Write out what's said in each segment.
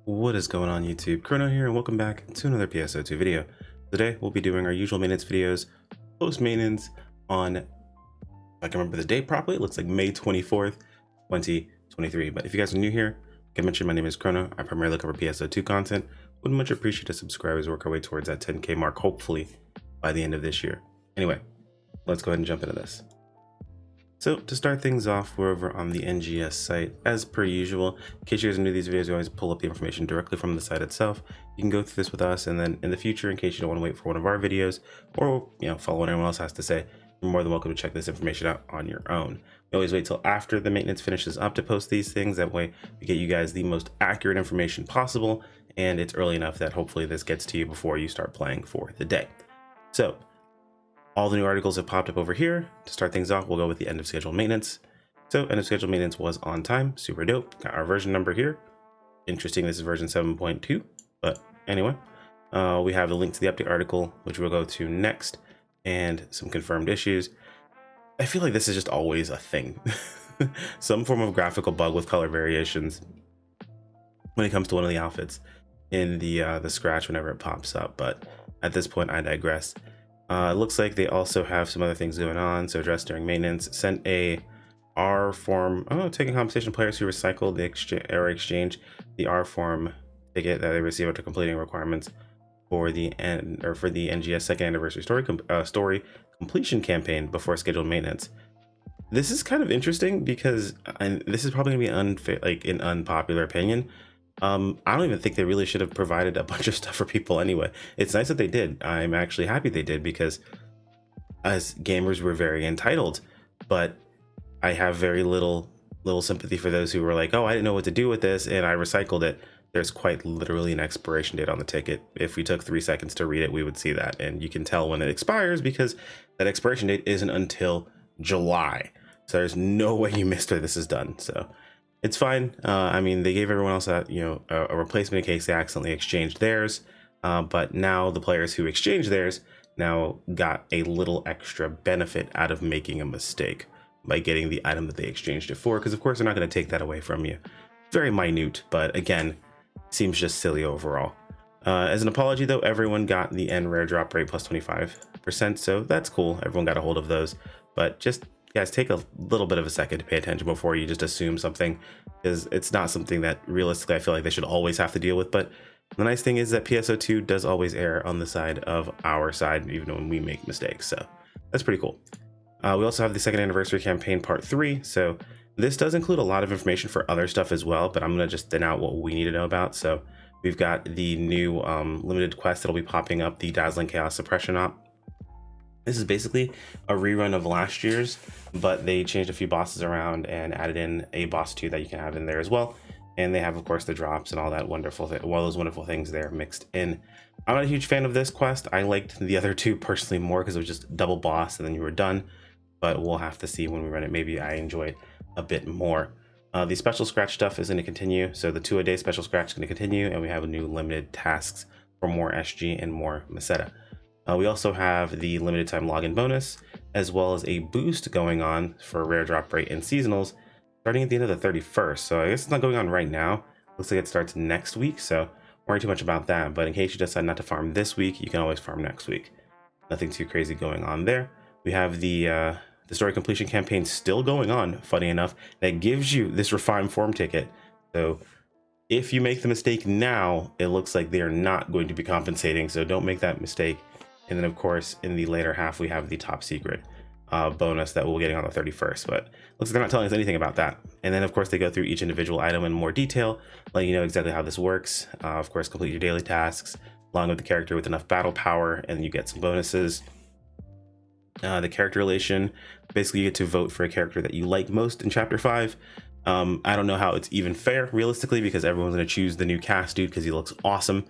What is going on YouTube? Chrono here and welcome back to another PSO2 video. Today we'll be doing our usual maintenance videos, post maintenance on, if I can remember the date properly, it looks like May 24th, 2023. But if you guys are new here, like I mentioned, my name is Chrono. I primarily cover PSO2 content. Would much appreciate a subscribe as we work our way towards that 10K mark, hopefully by the end of this year. Anyway, let's go ahead and jump into this. So to start things off, we're over on the NGS site as per usual. In case you guys are new to these videos, we always pull up the information directly from the site itself. You can go through this with us, and then in the future, in case you don't want to wait for one of our videos or follow what anyone else has to say, you're more than welcome to check this information out on your own. We always wait till after the maintenance finishes up to post these things. That way we get you guys the most accurate information possible, and it's early enough that hopefully this gets to you before you start playing for the day. So all the new articles have popped up over here. To start things off, we'll go with the end of scheduled maintenance. So end of scheduled maintenance was on time, super dope. Got our version number here. Interesting, this is version 7.2, but anyway, we have the link to the update article, which we'll go to next, and some confirmed issues. I feel like this is just always a thing. Some form of graphical bug with color variations when it comes to one of the outfits in the scratch whenever it pops up, but at this point I digress. It looks like they also have some other things going on. So addressed during maintenance, sent a R form, taking compensation players who recycled the error exchange, the R form ticket that they receive after completing requirements for the NGS second anniversary story completion campaign before scheduled maintenance. This is kind of interesting because, and this is probably gonna be unfair, like an unpopular opinion. I don't even think they really should have provided a bunch of stuff for people anyway. It's nice that they did. I'm actually happy they did, because as gamers we're very entitled, but I have very little sympathy for those who were like, oh, I didn't know what to do with this and I recycled it. There's quite literally an expiration date on the ticket. If we took 3 seconds to read it, we would see that, and you can tell when it expires because that expiration date isn't until July. So there's no way you missed where this is done. So it's fine. I mean, they gave everyone else a replacement in case they accidentally exchanged theirs. But now the players who exchanged theirs now got a little extra benefit out of making a mistake by getting the item that they exchanged it for. Because of course they're not going to take that away from you. Very minute, but again, seems just silly overall. As an apology though, everyone got the N rare drop rate plus 25%. So that's cool. Everyone got a hold of those, but just guys, take a little bit of a second to pay attention before you just assume something, because it's not something that realistically I feel like they should always have to deal with. But the nice thing is that PSO2 does always err on the side of our side, even when we make mistakes. So that's pretty cool. We also have the second anniversary campaign part 3. So this does include a lot of information for other stuff as well, but I'm going to just thin out what we need to know about. So we've got the new limited quest that'll be popping up, the Dazzling Chaos Suppression Op. This is basically a rerun of last year's, but they changed a few bosses around and added in a boss 2 that you can have in there as well. And they have, of course, the drops and all that wonderful all those wonderful things there mixed in. I'm not a huge fan of this quest. I liked the other 2 personally more because it was just double boss and then you were done. But we'll have to see when we run it. Maybe I enjoy it a bit more. The special scratch stuff is going to continue. So the 2-a-day special scratch is going to continue, and we have new limited tasks for more SG and more Meseta. We also have the limited time login bonus, as well as a boost going on for rare drop rate and seasonals starting at the end of the 31st. So I guess it's not going on right now. Looks like it starts next week, so don't worry too much about that. But in case you decide not to farm this week, you can always farm next week. Nothing too crazy going on there. We have the story completion campaign still going on, funny enough, that gives you this refined form ticket. So if you make the mistake now, it looks like they are not going to be compensating, so don't make that mistake. And then, of course, in the later half, we have the top secret bonus that we'll be getting on the 31st. But looks like they're not telling us anything about that. And then, of course, they go through each individual item in more detail, letting you know exactly how this works. Of course, complete your daily tasks, along with the character with enough battle power, and you get some bonuses. The character relation, basically you get to vote for a character that you like most in Chapter 5. I don't know how it's even fair, realistically, because everyone's going to choose the new cast dude because he looks awesome.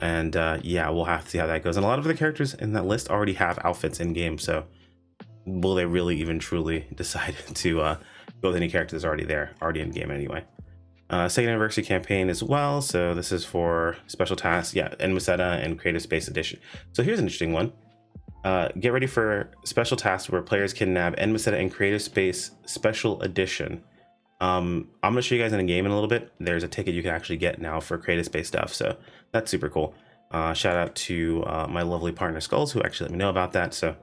And yeah, we'll have to see how that goes. And a lot of the characters in that list already have outfits in game, so will they really even truly decide to go with any characters already in game anyway? Second anniversary campaign as well. So this is for special tasks, yeah, and Meseta and Creative Space Edition. So here's an interesting one. Get ready for special tasks where players can nab N Meseta and Creative Space Special Edition. I'm gonna show you guys in a game in a little bit. There's a ticket you can actually get now for creative space stuff, so that's super cool. Shout out to my lovely partner Skulls, who actually let me know about that, so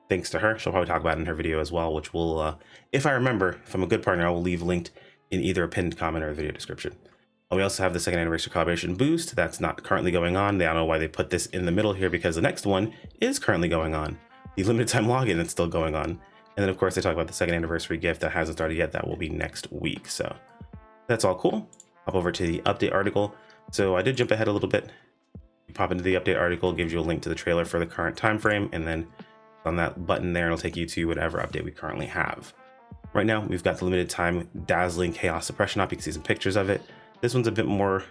thanks to her. She'll probably talk about it in her video as well, which will, if I remember, if I'm a good partner, I will leave linked in either a pinned comment or a video description. We also have the second anniversary collaboration boost. That's not currently going on. I don't know why they put this in the middle here, because the next one is currently going on. The limited time login is still going on. And then of course they talk about the second anniversary gift that hasn't started yet. That will be next week. So that's all cool. Hop over to the update article. So I did jump ahead a little bit. You pop into the update article, gives you a link to the trailer for the current time frame, and then on that button there, it'll take you to whatever update we currently have. Right now, we've got the limited time dazzling chaos suppression op. You can see some pictures of it. This one's a bit more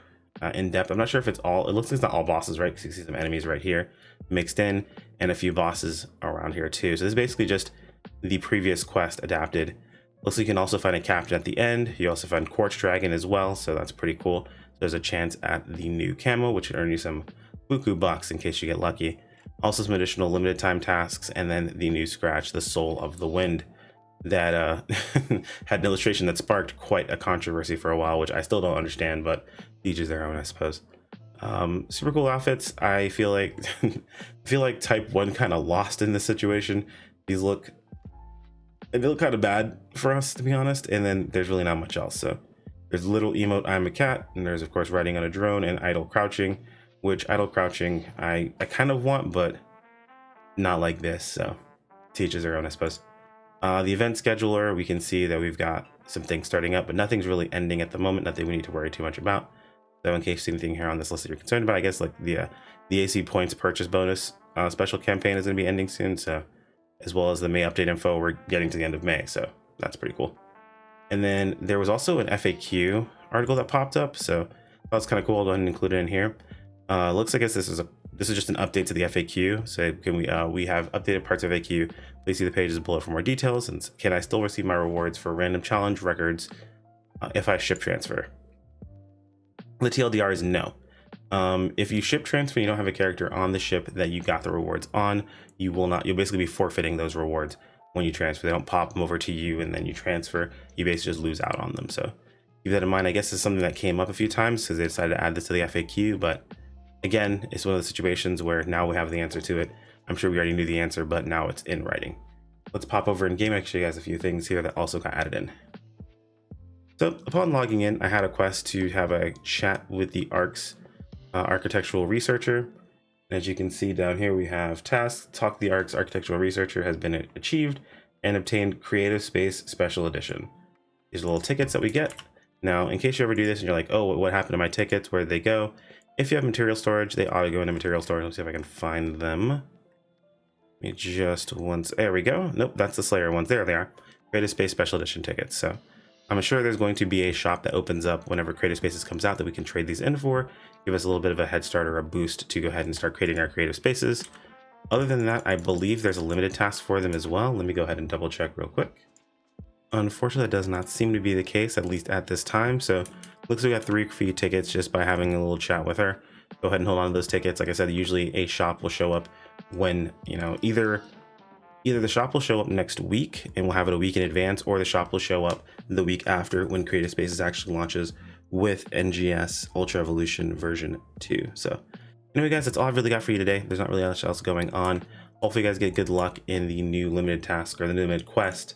in-depth. I'm not sure if it's all, it looks like it's not all bosses, right? Because you can see some enemies right here mixed in and a few bosses around here too. So this is basically just the previous quest adapted. Looks like you can also find a captain at the end. You also find Quartz Dragon as well, so that's pretty cool. There's a chance at the new camo, which can earn you some buku bucks in case you get lucky. Also some additional limited time tasks, and then the new scratch, the Soul of the Wind, that had an illustration that sparked quite a controversy for a while, which I still don't understand, but each is their own, I suppose. Super cool outfits. I feel like Type 1 kind of lost in this situation. They look kind of bad for us, to be honest, and then there's really not much else. So there's little emote I'm a cat, and there's of course riding on a drone and idle crouching, which idle crouching I kind of want, but not like this. So teaches their own, I suppose. The event scheduler, we can see that we've got some things starting up, but nothing's really ending at the moment. Nothing we need to worry too much about. So in case you see anything here on this list that you're concerned about, I guess like the AC points purchase bonus special campaign is going to be ending soon. So as well as the May update info, we're getting to the end of May. So that's pretty cool. And then there was also an FAQ article that popped up. So that was kind of cool. I'll go ahead and include it in here. Looks like this is just an update to the FAQ. So can we have updated parts of FAQ. Please see the pages below for more details. And can I still receive my rewards for random challenge records if I ship transfer? The TLDR is no. If you ship transfer, you don't have a character on the ship that you got the rewards on, you'll basically be forfeiting those rewards when you transfer. They don't pop them over to you and then you transfer. You basically just lose out on them. So keep that in mind. I guess it's something that came up a few times because they decided to add this to the FAQ, but again, it's one of the situations where now we have the answer to it. I'm sure we already knew the answer, but now it's in writing. Let's pop over in game. I show you guys a few things here that also got added in. So upon logging in, I had a quest to have a chat with the ARC's architectural researcher. And as you can see down here, we have tasks. Talk to the ARC's architectural researcher has been achieved and obtained creative space special edition. These are little tickets that we get. Now, in case you ever do this and you're like, oh, what happened to my tickets? Where did they go? If you have material storage, they ought to go into material storage. Let's see if I can find them. Just once. There we go. Nope, that's the Slayer ones. There they are. Creative Space Special Edition tickets. So I'm sure there's going to be a shop that opens up whenever Creative Spaces comes out that we can trade these in for. Give us a little bit of a head start or a boost to go ahead and start creating our creative spaces. Other than that, I believe there's a limited task for them as well. Let me go ahead and double check real quick. Unfortunately, that does not seem to be the case, at least at this time. So looks like we got 3 free tickets just by having a little chat with her. Go ahead and hold on to those tickets. Like I said, usually a shop will show up when, either the shop will show up next week and we'll have it a week in advance, or the shop will show up the week after when Creative Spaces actually launches with NGS Ultra Evolution version 2. So anyway, guys, that's all I've really got for you today. There's not really much else going on. Hopefully you guys get good luck in the new limited task or the new limited quest.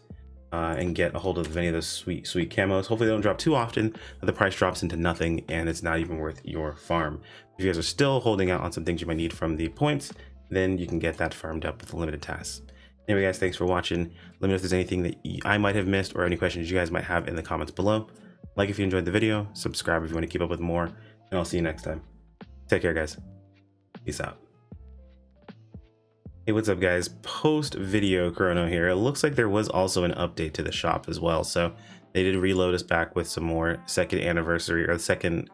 And get a hold of any of those sweet camos. Hopefully they don't drop too often, that the price drops into nothing and it's not even worth your farm. If you guys are still holding out on some things you might need from the points, then you can get that farmed up with the limited tasks. Anyway, guys, thanks for watching. Let me know if there's anything that I might have missed or any questions you guys might have in the comments below. Like if you enjoyed the video, subscribe if you want to keep up with more, and I'll see you next time. Take care, guys. Peace out. Hey, what's up, guys? Post video Chrono here. It looks like there was also an update to the shop as well. So they did reload us back with some more second anniversary or second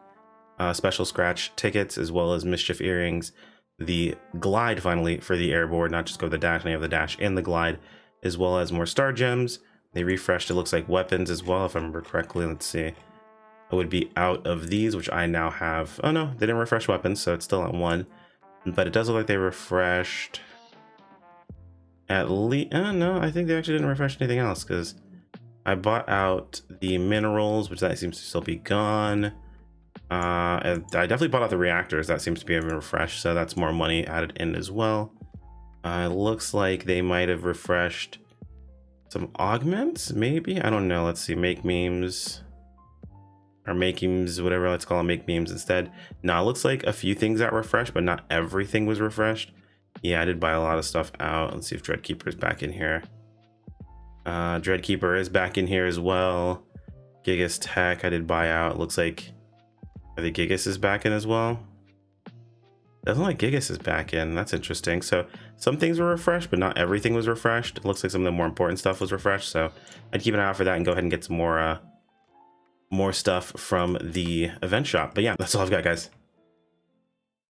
special scratch tickets, as well as mischief earrings, the glide finally for the airboard, not just go the dash, they have the dash and the glide, as well as more star gems. They refreshed, it looks like, weapons as well, if I remember correctly. Let's see. I would be out of these, which I now have. Oh no, they didn't refresh weapons, so it's still at 1. But it does look like they refreshed at least, no, I think they actually didn't refresh anything else, because I bought out the minerals, which that seems to still be gone. And I definitely bought out the reactors. That seems to be even refreshed, so that's more money added in as well. It looks like they might have refreshed some augments, maybe? I don't know. Let's see. Make memes. Or make memes, whatever. Let's call them make memes instead. Now, it looks like a few things got refreshed, but not everything was refreshed. Yeah, I did buy a lot of stuff out. Let's see if Dreadkeeper is back in here. Dreadkeeper is back in here as well. Gigas Tech, I did buy out. Looks like the Gigas is back in as well. Doesn't look like Gigas is back in. That's interesting. So some things were refreshed, but not everything was refreshed. It looks like some of the more important stuff was refreshed. So I'd keep an eye out for that and go ahead and get some more stuff from the event shop. But yeah, that's all I've got, guys.